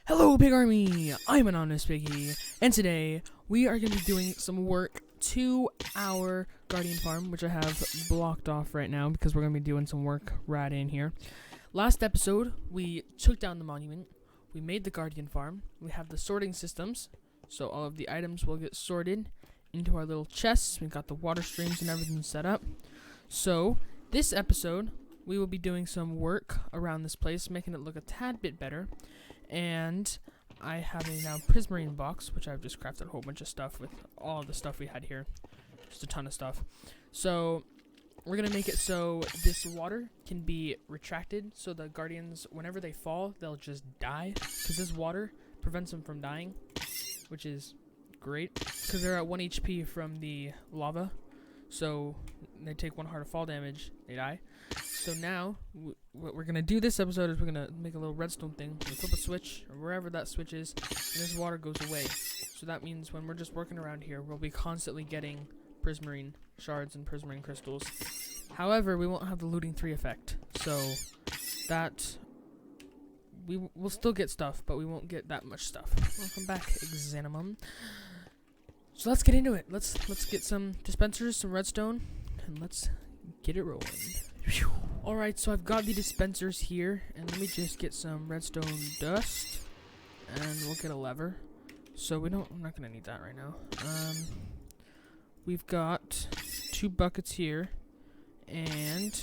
Hello, Pig Army! I'm an honest piggy, and today we are going to be doing some work to our Guardian farm, which I have blocked off right now because we're going to be doing some work right in here. Last episode, we took down the monument, we made the Guardian farm, we have the sorting systems, so all of the items will get sorted into our little chests. We got the water streams and everything set up. So, this episode, we will be doing some work around this place, making it look a tad bit better. And I have a now prismarine box, which I've just crafted a whole bunch of stuff with all of the stuff we had here. Just a ton of stuff. So we're going to make it so this water can be retracted, so the guardians, whenever they fall, they'll just die. Because this water prevents them from dying, which is great. Because they're at 1 HP from the lava. So they take 1 heart of fall damage, they die. So now, what we're going to do this episode is we're going to make a little redstone thing. We flip a switch, or wherever that switch is, and this water goes away. So that means when we're just working around here, we'll be constantly getting prismarine shards and prismarine crystals. However, we won't have the looting 3 effect. So, that... we'll still get stuff, but we won't get that much stuff. Welcome back, Exanimum. So let's get into it. Let's get some dispensers, some redstone, and let's get it rolling. Alright, so I've got the dispensers here, and let me just get some redstone dust, and we'll get a lever. So I'm not gonna need that right now. We've got 2 buckets here, and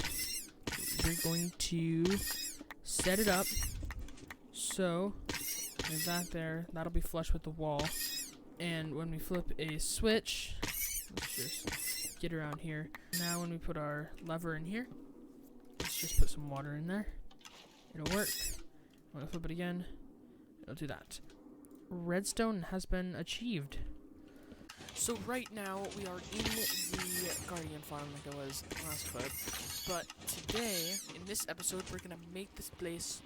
we're going to set it up. So, there's that there, that'll be flush with the wall. And when we flip a switch, let's just get around here. Now when we put our lever in here, let's just put some water in there. It'll work. When I flip it again, it'll do that. Redstone has been achieved. So right now, we are in the Guardian farm like I was last clip. But today, in this episode, we're going to make this place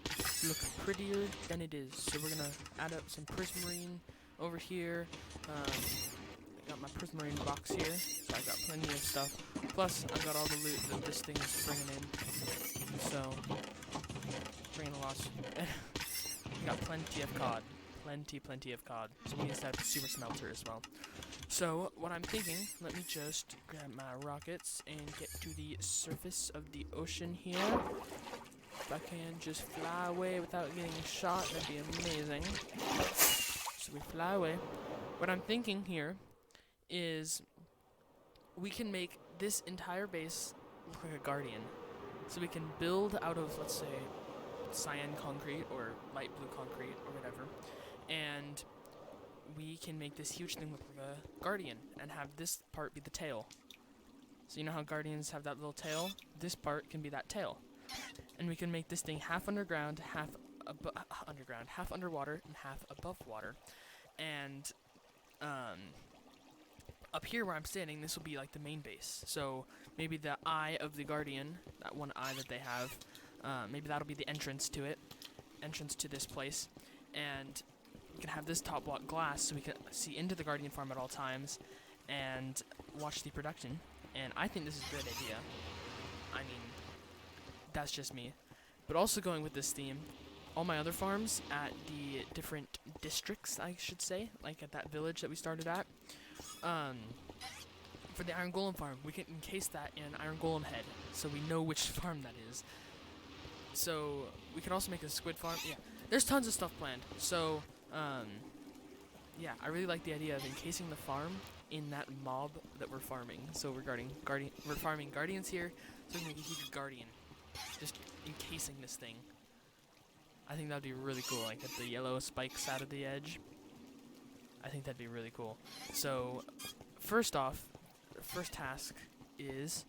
look prettier than it is. So we're going to add up some prismarine over here. I got my prismarine box here, so I got plenty of stuff. Plus, I've got all the loot that this thing is bringing in. So, bringing a lot. We got plenty of cod. Plenty of cod. So we need to set up a super smelter as well. So, what I'm thinking, let me just grab my rockets and get to the surface of the ocean here. If I can just fly away without getting shot, that'd be amazing. So we fly away. What I'm thinking here is we can make this entire base look like a guardian. So we can build out of, let's say, cyan concrete or light blue concrete or whatever. And we can make this huge thing look like a guardian and have this part be the tail. So you know how guardians have that little tail? This part can be that tail. And we can make this thing half underground, half half underwater, and half above water. And up here where I'm standing, this will be like the main base. So maybe the eye of the guardian, that one eye that they have, maybe that'll be the entrance to it, entrance to this place. And we can have this top block glass so we can see into the guardian farm at all times and watch the production. And I think this is a good idea. I mean, that's just me. But also going with this theme, all my other farms at the different districts, I should say, like at that village that we started at, for the Iron Golem farm, we can encase that in an Iron Golem head, so we know which farm that is. So, we can also make a squid farm. Yeah, there's tons of stuff planned. So, yeah, I really like the idea of encasing the farm in that mob that we're farming. So we're farming guardians here, so we can make a huge guardian, just encasing this thing. I think that'd be really cool, like at the yellow spikes out of the edge. I think that'd be really cool. So, first off, the first task is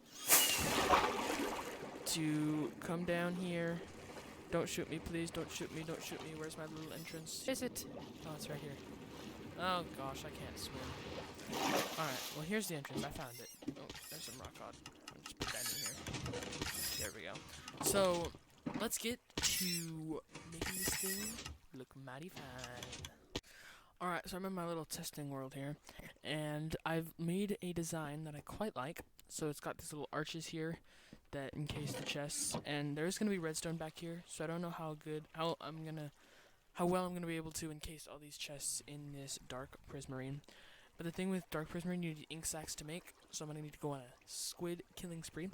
to come down here. Don't shoot me, please. Don't shoot me. Don't shoot me. Where's my little entrance? Is it? Oh, it's right here. Oh, gosh, I can't swim. Alright, well, here's the entrance. I found it. Oh, there's some rock cod. I'll just put that in here. There we go. So, let's get to making this thing look mighty fine. Alright, so I'm in my little testing world here, and I've made a design that I quite like. So it's got these little arches here that encase the chests, and there's going to be redstone back here, so I don't know how I'm going to how well I'm going to be able to encase all these chests in this dark prismarine. But the thing with dark prismarine, you need ink sacs to make, so I'm going to need to go on a squid killing spree.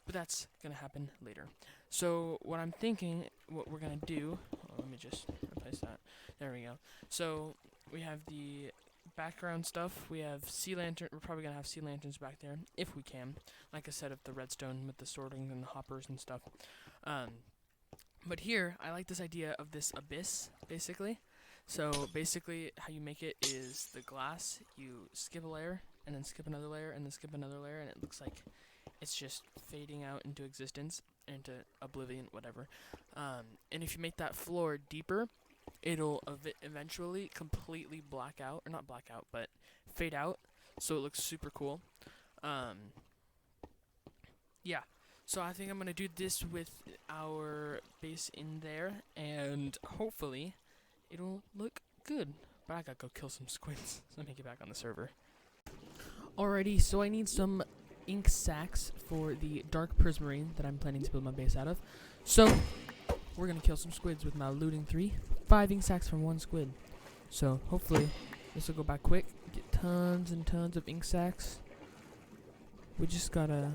But that's going to happen later. So what I'm thinking, what we're going to do, let me just replace that. There we go. So we have the background stuff. We have sea lantern. We're probably going to have sea lanterns back there, if we can. Like I said, of the redstone with the sorting and the hoppers and stuff. But here, I like this idea of this abyss, basically. So basically, how you make it is the glass, you skip a layer, and then skip another layer, and then skip another layer, and it looks like it's just fading out into existence, into oblivion, whatever. And if you make that floor deeper, it'll eventually completely black out, or not black out, but fade out, so it looks super cool. Yeah. So I think I'm going to do this with our base in there, and hopefully it'll look good. But I gotta go kill some squids, so let me get back on the server. Alrighty, so I need some ink sacs for the dark prismarine that I'm planning to build my base out of. So, we're gonna kill some squids with my looting 3. 5 ink sacs from 1 squid. So, hopefully, this will go by quick. Get tons and tons of ink sacs. We just gotta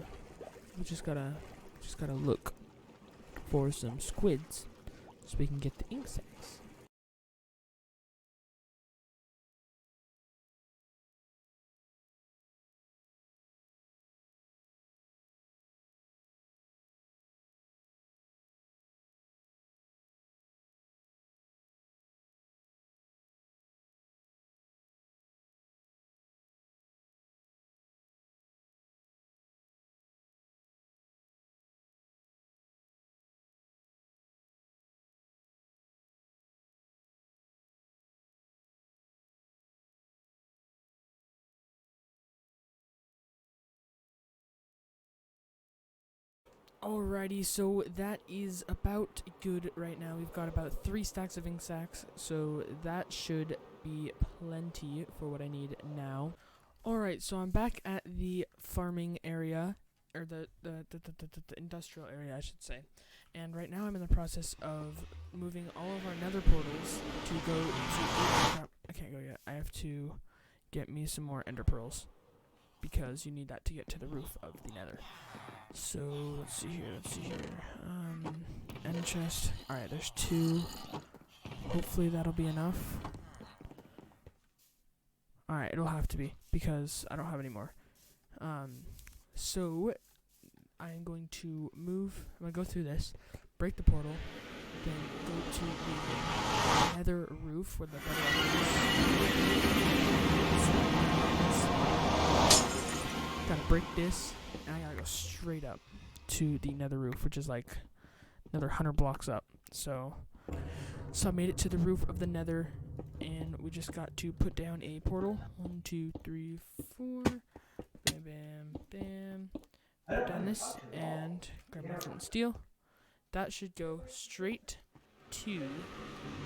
look for some squids so we can get the ink sacs. Alrighty, so that is about good right now. We've got about 3 stacks of ink sacs, so that should be plenty for what I need now. Alright, so I'm back at the farming area, or the industrial area, I should say. And right now I'm in the process of moving all of our nether portals to go to... I can't go yet. I have to get me some more ender pearls, because you need that to get to the roof of the nether. So, let's see here. End chest. Alright, there's 2. Hopefully that'll be enough. Alright, it'll have to be, because I don't have any more. So, I'm going to move, I'm going to go through this, break the portal, then go to the nether roof, where the gotta break this, and I gotta go straight up to the nether roof, which is like another 100 blocks up. So I made it to the roof of the nether, and we just got to put down a portal. 1, 2, 3, 4. Bam, bam, bam. Put down this, and grab my flint and steel. That should go straight to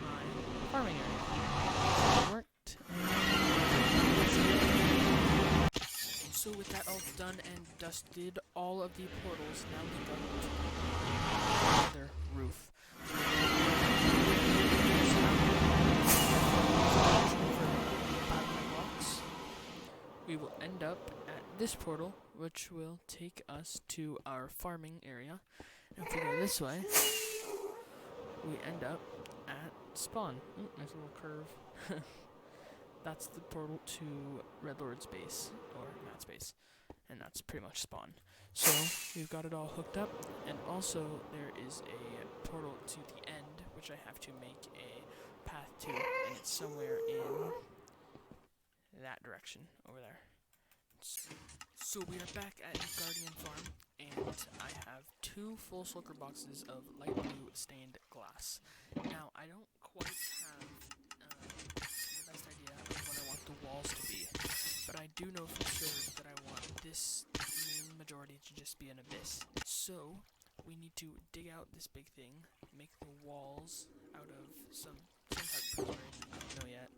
my farming area. It worked. So with that all done and dusted, all of the portals, now we go to the other roof. We will end up at this portal, which will take us to our farming area. And if we go this way, we end up at spawn. Ooh, nice little curve. That's the portal to Red Lord's base, or Matt's base, and that's pretty much spawn. So, we've got it all hooked up, and also there is a portal to the end, which I have to make a path to, and it's somewhere in that direction, over there. So we are back at the Guardian Farm, and I have 2 full shulker boxes of light blue stained glass. Now, I don't quite have the best idea of what I want the walls to be, but I do know for sure that I want this main majority to just be an abyss. So, we need to dig out this big thing, make the walls out of some type of prismarine, I don't know yet.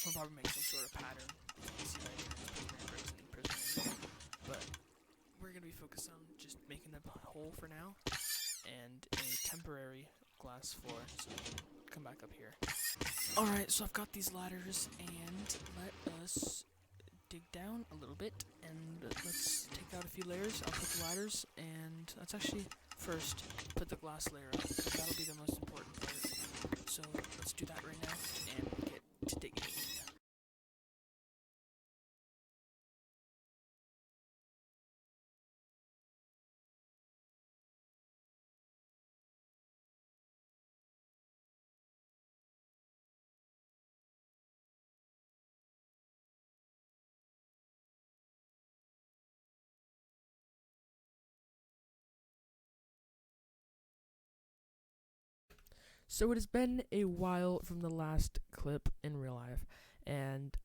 We'll probably make some sort of pattern. But we're going to be focused on just making the hole for now, and a temporary glass floor, so we can come back up here. Alright, so I've got these ladders, and let us dig down a little bit, and let's take out a few layers. I'll put the ladders, and let's actually first put the glass layer up, because that'll be the most important part. So let's do that right now, and get to digging. So it has been a while from the last clip in real life, and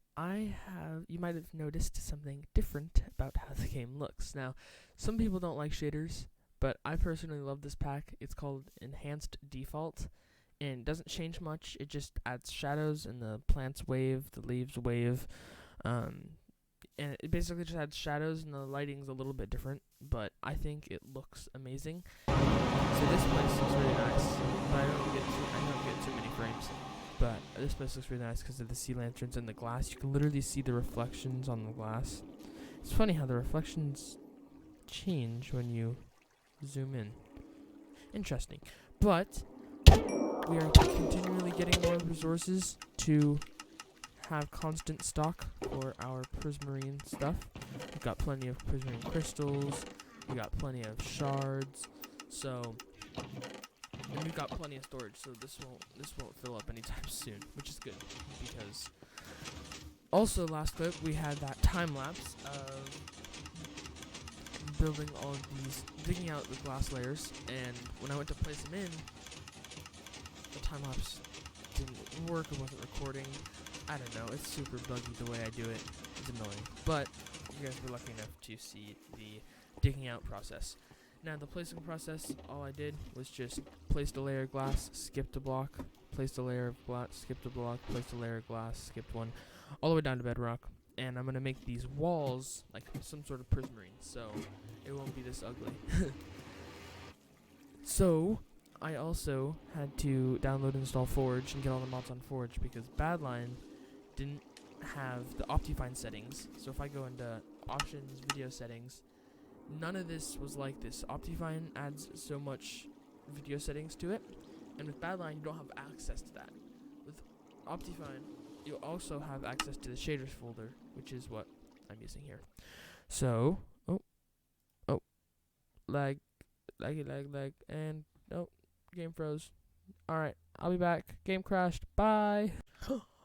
you might have noticed something different about how the game looks. Now, some people don't like shaders, but I personally love this pack. It's called Enhanced Default, and it doesn't change much. It just adds shadows, and the plants wave, the leaves wave, and it basically just adds shadows, and the lighting's a little bit different, but I think it looks amazing. So this place looks really nice, but I don't get too many frames. But this place looks really nice because of the sea lanterns and the glass. You can literally see the reflections on the glass. It's funny how the reflections change when you zoom in. Interesting. But we are continually getting more resources to have constant stock for our prismarine stuff. We've got plenty of prismarine crystals. We got plenty of shards. So, and we've got plenty of storage, so this won't fill up anytime soon, which is good, because also last clip we had that time lapse of building all of these, digging out the glass layers, and when I went to place them in, the time lapse didn't work, it wasn't recording. I don't know, it's super buggy the way I do it. It's annoying, but you guys were lucky enough to see the digging out process. Now the placing process, all I did was just placed a layer of glass, skipped a block, placed a layer of glass, skipped a block, placed a layer of glass, skipped one, all the way down to bedrock. And I'm going to make these walls like some sort of prismarine, so it won't be this ugly. So, I also had to download and install Forge and get all the mods on Forge, because Badline didn't have the Optifine settings. So if I go into Options, Video Settings, none of this was like this. Optifine adds so much video settings to it, and with Badline you don't have access to that. With Optifine, you also have access to the shaders folder, which is what I'm using here. So, lag, and game froze. Alright, I'll be back. Game crashed. Bye.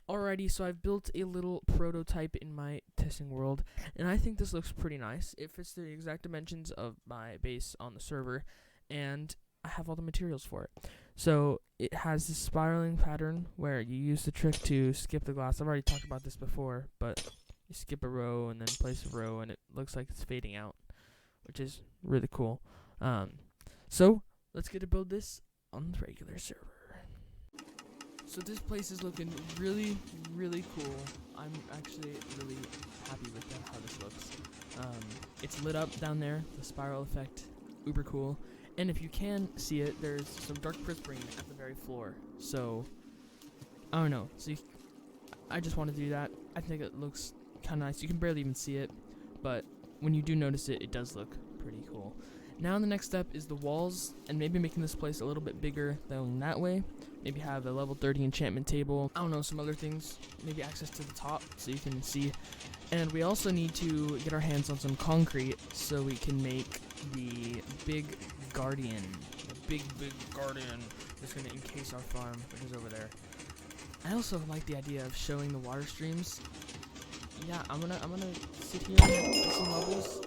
Alrighty, so I've built a little prototype in my testing world, and I think this looks pretty nice. It fits the exact dimensions of my base on the server, and I have all the materials for it. So it has this spiraling pattern where you use the trick to skip the glass. I've already talked about this before, but you skip a row and then place a row, and it looks like it's fading out, which is really cool. So let's get to build this on the regular server. So this place is looking really, really cool. I'm actually really happy with how this looks. It's lit up down there, the spiral effect, uber cool. And if you can see it, there's some dark prismarine at the very floor. So, I don't know. So I just want to do that. I think it looks kind of nice. You can barely even see it, but when you do notice it, it does look pretty cool. Now the next step is the walls, and maybe making this place a little bit bigger than that way. Maybe have a level 30 enchantment table. I don't know, some other things. Maybe access to the top so you can see. And we also need to get our hands on some concrete so we can make the big guardian. The big guardian that's going to encase our farm, which is over there. I also like the idea of showing the water streams. Yeah, I'm gonna sit here and do some levels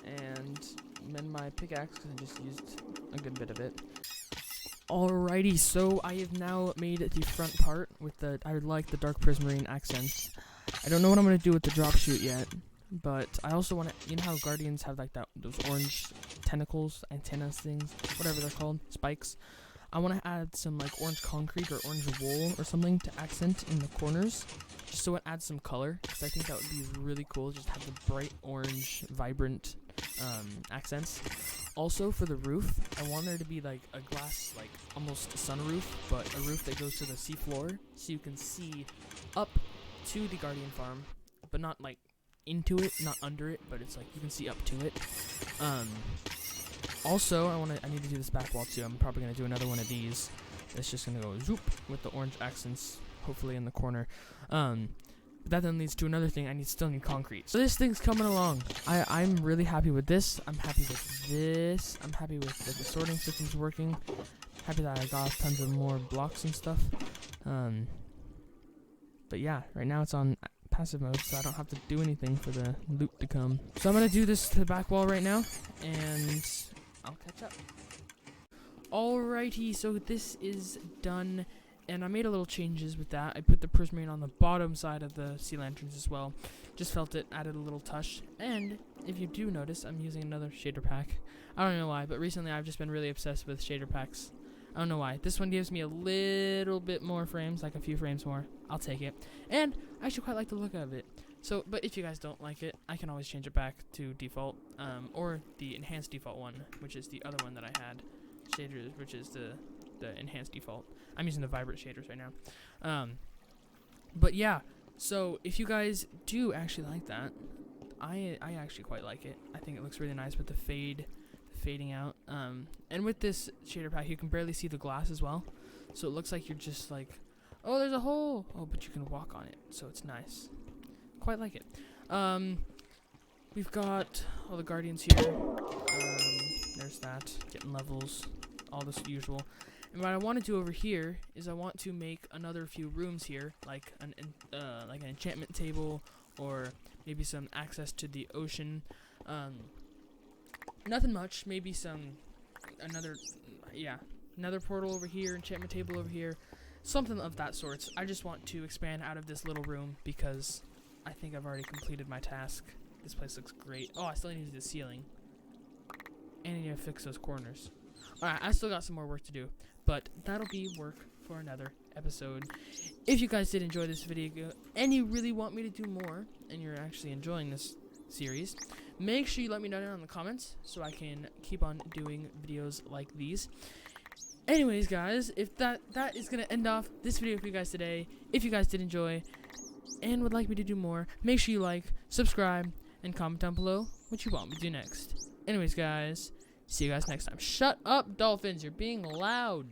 and mend my pickaxe because I just used a good bit of it. Alrighty, so I have now made the front part with I like the dark prismarine accents. I don't know what I'm gonna do with the drop chute yet, but I also want to, you know how guardians have like those orange tentacles, antennas things, whatever they're called, spikes. I want to add some like orange concrete or orange wool or something to accent in the corners, just so it adds some color, because I think that would be really cool, just have the bright orange, vibrant accents. Also, for the roof, I want there to be like a glass, like almost sunroof, but a roof that goes to the seafloor, so you can see up to the Guardian farm, but not like into it, not under it, but it's like you can see up to it. Also, I need to do this back wall too. I'm probably gonna do another one of these. It's just gonna go zoop with the orange accents, hopefully in the corner. But that then leads to another thing. I still need concrete. So this thing's coming along. I'm really happy with this. I'm happy with this. I'm happy with that the sorting system's working. Happy that I got tons of more blocks and stuff. But yeah, right now it's on passive mode, so I don't have to do anything for the loot to come. So I'm gonna do this to the back wall right now, and I'll catch up. Alrighty, so this is done, and I made a little changes with that. I put the prismarine on the bottom side of the sea lanterns as well. Just felt it added a little touch. And if you do notice, I'm using another shader pack. I don't know why, but recently I've just been really obsessed with shader packs. I don't know why. This one gives me a little bit more frames, like a few frames more. I'll take it. And I actually quite like the look of it. So, but if you guys don't like it, I can always change it back to default, or the enhanced default one, which is the other one that I had. Shaders, which is the enhanced default. I'm using the vibrant shaders right now. But yeah, so if you guys do actually like that, I actually quite like it. I think it looks really nice with the fading out. And with this shader pack, you can barely see the glass as well, so it looks like you're just like, oh, there's a hole. Oh, but you can walk on it, so it's nice. Quite like it. We've got all the guardians here. There's that, getting levels, all this usual. And what I want to do over here is I want to make another few rooms here, like an enchantment table, or maybe some access to the ocean. Nothing much. Maybe another portal over here, enchantment table over here, something of that sort. I just want to expand out of this little room because I think I've already completed my task. This place looks great. Oh, I still need to do the ceiling. And I need to fix those corners. Alright, I still got some more work to do, but that'll be work for another episode. If you guys did enjoy this video, and you really want me to do more, and you're actually enjoying this series, make sure you let me know down in the comments, so I can keep on doing videos like these. Anyways, guys, if that is going to end off this video for you guys today. If you guys did enjoy, and would like me to do more, make sure you like, subscribe, and comment down below what you want me to do next. Anyways, guys, see you guys next time. Shut up, dolphins. You're being loud.